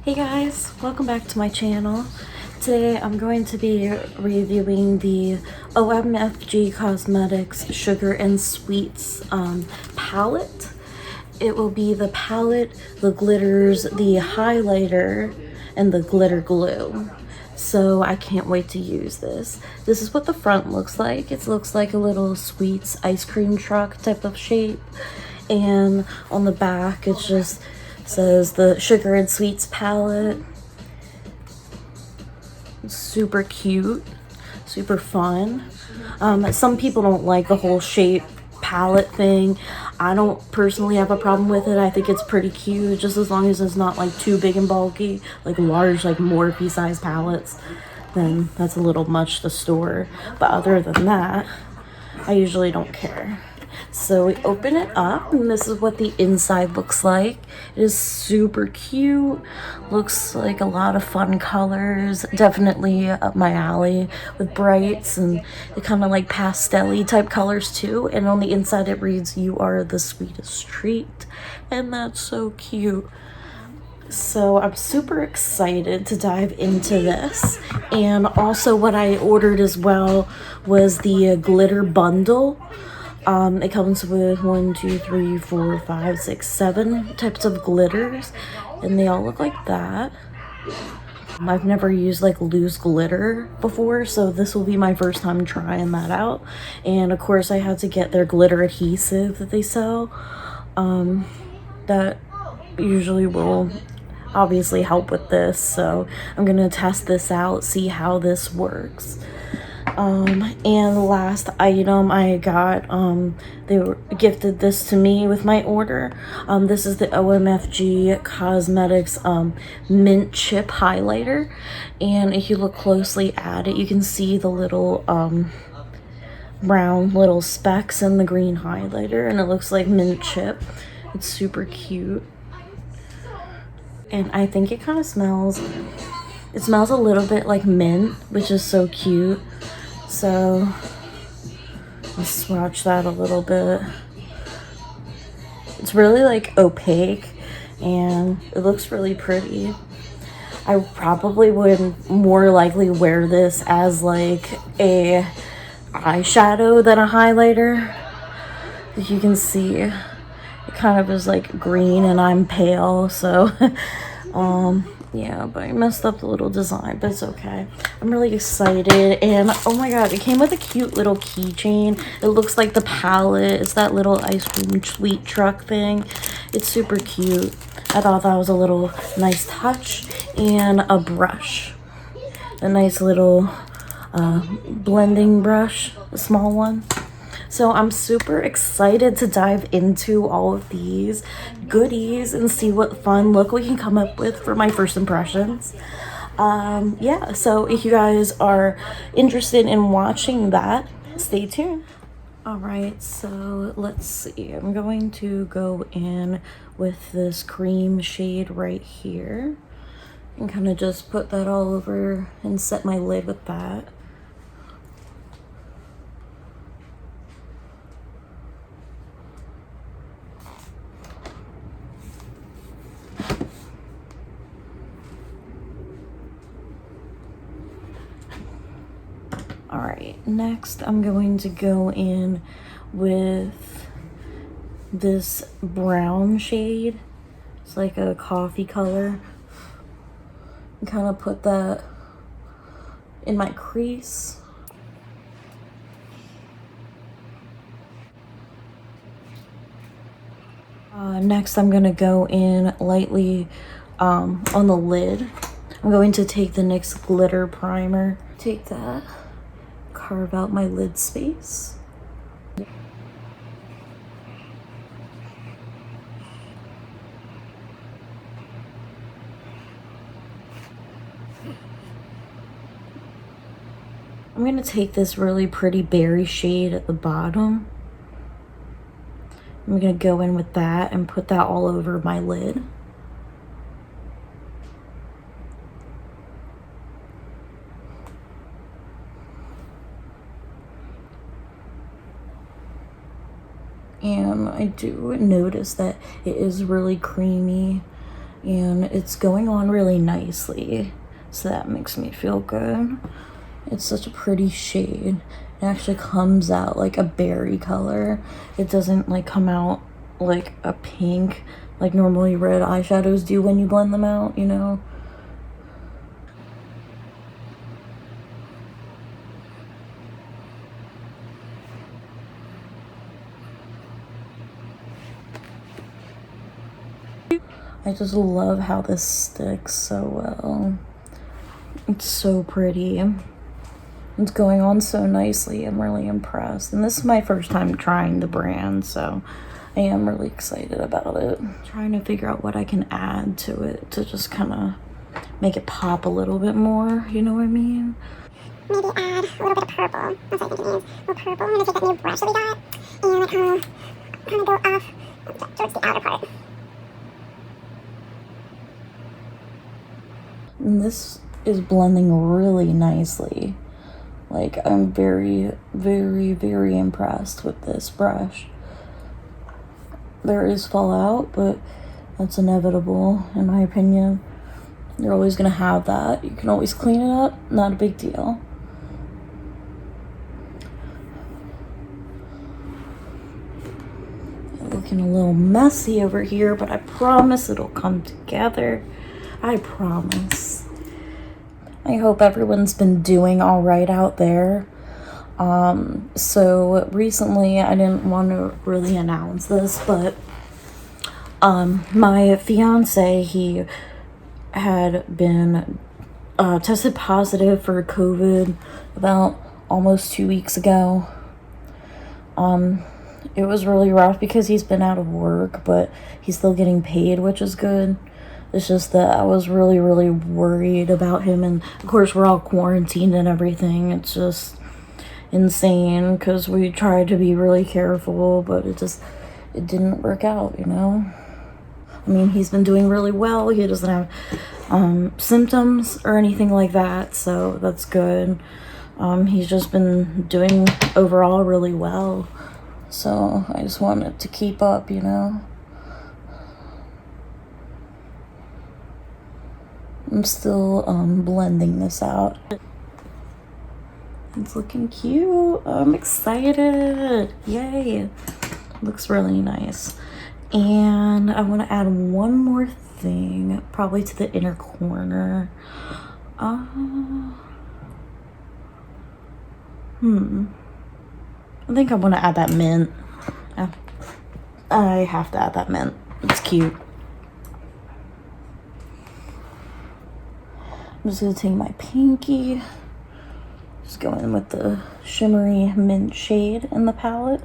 Hey guys, welcome back to my channel. Today I'm going to be reviewing the OMFG Cosmetics Sugar and Sweets palette. It will be the palette, the glitters, the highlighter, and the glitter glue. So I can't wait to use this. This is what the front looks like. It looks like a little Sweets ice cream truck type of shape. And on the back it just says the Sugar and Sweets palette. It's super cute, super fun. Some people don't like the whole shape palette thing. I don't personally have a problem with it. I think it's pretty cute, just as long as it's not like too big and bulky, like large, like Morphe size palettes. Then that's a little much to store. But other than that, I usually don't care. So we open it up and this is what the inside looks like. It is super cute. Looks like a lot of fun colors. Definitely up my alley with brights and the kind of like pastel-y type colors too. And on the inside it reads, "You are the sweetest treat." And that's so cute. So I'm super excited to dive into this. And also what I ordered as well was the glitter bundle. It comes with 1, 2, 3, 4, 5, 6, 7 types of glitters, and they all look like that. I've never used like loose glitter before, so this will be my first time trying that out. And of course I had to get their glitter adhesive that they sell. That usually will obviously help with this, so I'm gonna test this out, see how this works. And the last item I got, they gifted this to me with my order. This is the OMFG Cosmetics Mint Chip Highlighter. And if you look closely at it, you can see the little brown little specks in the green highlighter. And it looks like mint chip. It's super cute. And I think it kind of smells, it smells a little bit like mint, which is so cute. So let's swatch that a little bit. It's really like opaque and it looks really pretty. I probably would more likely wear this as like a eyeshadow than a highlighter. As you can see, it kind of is like green and I'm pale, so yeah, but I messed up the little design, but it's okay. I'm really excited, and oh my god, it came with a cute little keychain. It looks like the palette. It's that little ice cream sweet truck thing. It's super cute. I thought that was a little nice touch. And a brush. A nice little blending brush, a small one. So I'm super excited to dive into all of these goodies and see what fun look we can come up with for my first impressions. Yeah, so if you guys are interested in watching that, stay tuned. All right, so let's see. I'm going to go in with this cream shade right here and kind of just put that all over and set my lid with that. All right, next I'm going to go in with this brown shade. It's like a coffee color. And kind of put that in my crease. Next I'm gonna go in lightly on the lid. I'm going to take the NYX glitter primer. Take that. Carve out my lid space. I'm going to take this really pretty berry shade at the bottom. I'm going to go in with that and put that all over my lid. And I do notice that it is really creamy and it's going on really nicely, so that makes me feel good. It's such a pretty shade. It actually comes out like a berry color. It doesn't like come out like a pink like normally red eyeshadows do when you blend them out, you know? I just love how this sticks so well. It's so pretty. It's going on so nicely. I'm really impressed. And this is my first time trying the brand, so I am really excited about it. Trying to figure out what I can add to it to just kind of make it pop a little bit more, you know what I mean? Maybe add a little bit of purple. That's what I think it needs. A little purple. I'm going to take that new brush that we got and kind of go off towards the outer part. And this is blending really nicely. Like, I'm very, very, very impressed with this brush. There is fallout, but that's inevitable, in my opinion. You're always gonna have that. You can always clean it up, not a big deal. Looking a little messy over here, but I promise it'll come together. I promise. I hope everyone's been doing all right out there. So recently, I didn't want to really announce this, but my fiance, he had been tested positive for COVID about almost 2 weeks ago. It was really rough because he's been out of work, but he's still getting paid, which is good. It's just that I was really, really worried about him. And of course, we're all quarantined and everything. It's just insane because we tried to be really careful, but it didn't work out, you know? I mean, he's been doing really well. He doesn't have symptoms or anything like that, so that's good. He's just been doing overall really well. So I just wanted to keep up, you know? I'm still blending this out. It's looking cute. I'm excited. Yay. Looks really nice. And I want to add one more thing, probably to the inner corner. I think I want to add that mint. I have to add that mint. It's cute. I'm just going to take my pinky. Just go in with the shimmery mint shade in the palette.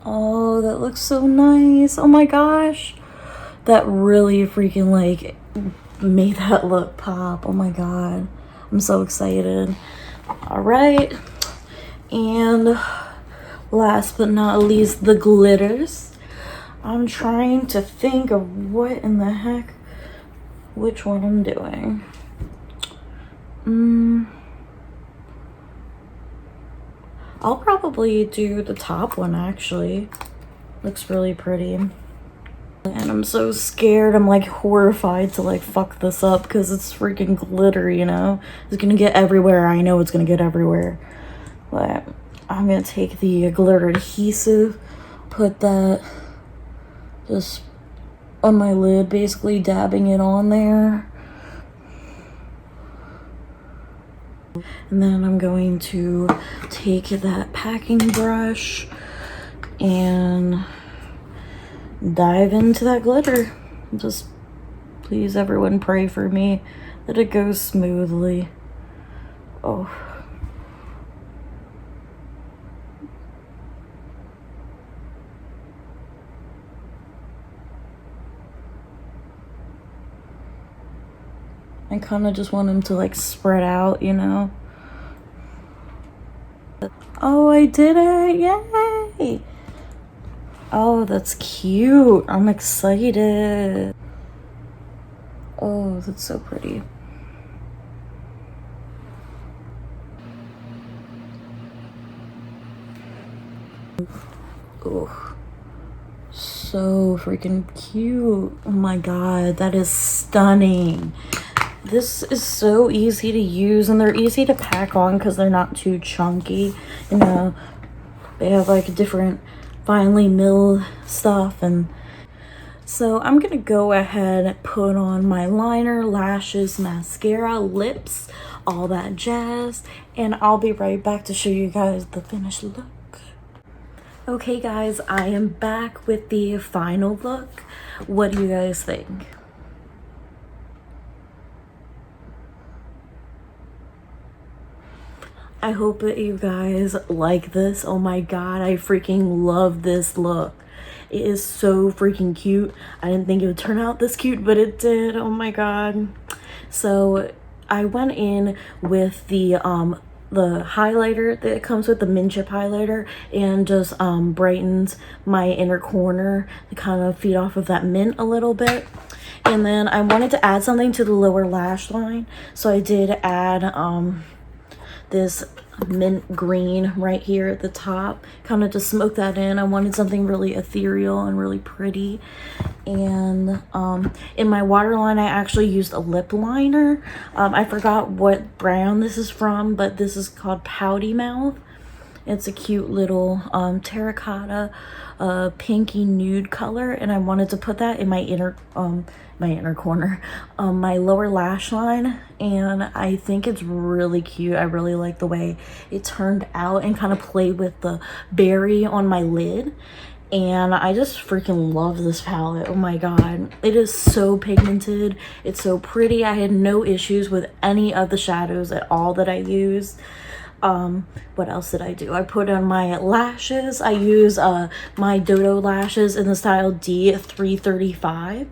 Oh, that looks so nice. Oh my gosh. That really freaking like made that look pop. Oh my god. I'm so excited. Alright. And last but not least, the glitters. I'm trying to think of what in the heck, which one I'm doing. I'll probably do the top one, actually. Looks really pretty. And I'm so scared. I'm like horrified to like fuck this up because it's freaking glitter, you know? It's gonna get everywhere. I know it's gonna get everywhere. But I'm gonna take the glitter adhesive, put that just on my lid, basically dabbing it on there. And then I'm going to take that packing brush and dive into that glitter. Just please everyone pray for me that it goes smoothly. Oh. I kind of just want them to like spread out, you know? Oh, I did it! Yay! Oh, that's cute. I'm excited. Oh, that's so pretty. Oh, so freaking cute. Oh my god, that is stunning. This is so easy to use, and they're easy to pack on because they're not too chunky. You know, they have like different finely milled stuff. And so I'm gonna go ahead and put on my liner, lashes, mascara, lips, all that jazz, and I'll be right back to show you guys the finished look. Okay guys, I am back with the final look. What do you guys think? I hope that you guys like this. Oh my god, I freaking love this look. It is so freaking cute. I didn't think it would turn out this cute, but it did. Oh my god. So I went in with the highlighter that comes with the mint chip highlighter, and just brightens my inner corner to kind of feed off of that mint a little bit. And then I wanted to add something to the lower lash line, so I did add this mint green right here at the top, kind of to smoke that in. I wanted something really ethereal and really pretty. And in my waterline, I actually used a lip liner. I forgot what brand this is from, but this is called Pouty Mouth. It's a cute little terracotta pinky nude color, and I wanted to put that in my inner corner, my lower lash line, and I think it's really cute. I really like the way it turned out and kind of played with the berry on my lid. And I just freaking love this palette. Oh my god, it is so pigmented, it's so pretty. I had no issues with any of the shadows at all that I used. What else did I do? I put on my lashes. I use my Dodo lashes in the style D335.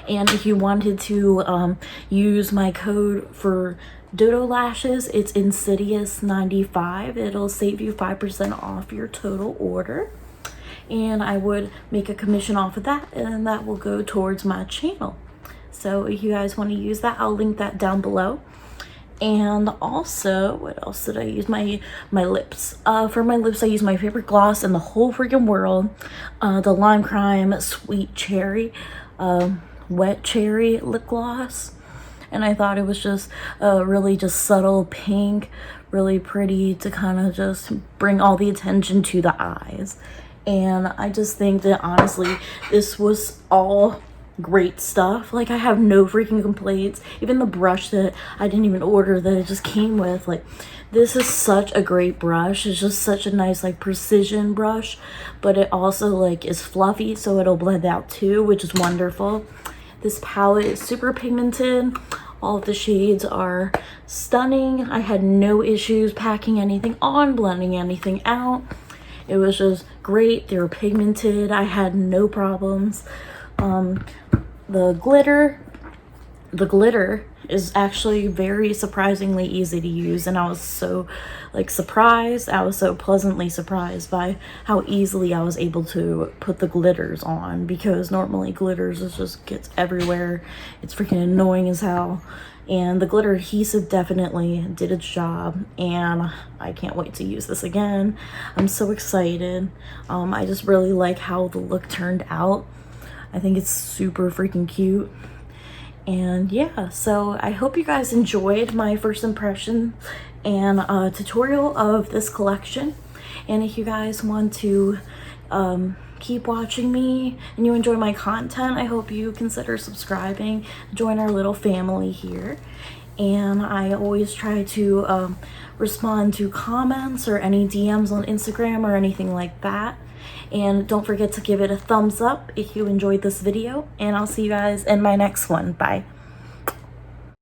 And if you wanted to use my code for Dodo lashes, it's Insidious95. It'll save you 5% off your total order. And I would make a commission off of that, and that will go towards my channel. So if you guys want to use that, I'll link that down below. And also, what else did I use? My lips. For my lips, I use my favorite gloss in the whole freaking world, the Limecrime Sweet Cherry, Wet Cherry lip gloss. And I thought it was just really just subtle pink, really pretty to kind of just bring all the attention to the eyes. And I just think that honestly, this was all great stuff. Like, I have no freaking complaints. Even the brush that I didn't even order, that it just came with, like, this is such a great brush. It's just such a nice, like, precision brush, but it also, like, is fluffy, so it'll blend out too, which is wonderful. This palette is super pigmented. All of the shades are stunning. I had no issues packing anything on, blending anything out. It was just great. They were pigmented. I had no problems. The glitter is actually very surprisingly easy to use, and I was so surprised. I was so pleasantly surprised by how easily I was able to put the glitters on, because normally glitters just gets everywhere. It's freaking annoying as hell. And the glitter adhesive definitely did its job, and I can't wait to use this again. I'm so excited. I just really like how the look turned out. I think it's super freaking cute. And yeah, so I hope you guys enjoyed my first impression and tutorial of this collection. And if you guys want to keep watching me and you enjoy my content, I hope you consider subscribing, join our little family here. And I always try to respond to comments or any DMs on Instagram or anything like that. And don't forget to give it a thumbs up if you enjoyed this video, and I'll see you guys in my next one. Bye.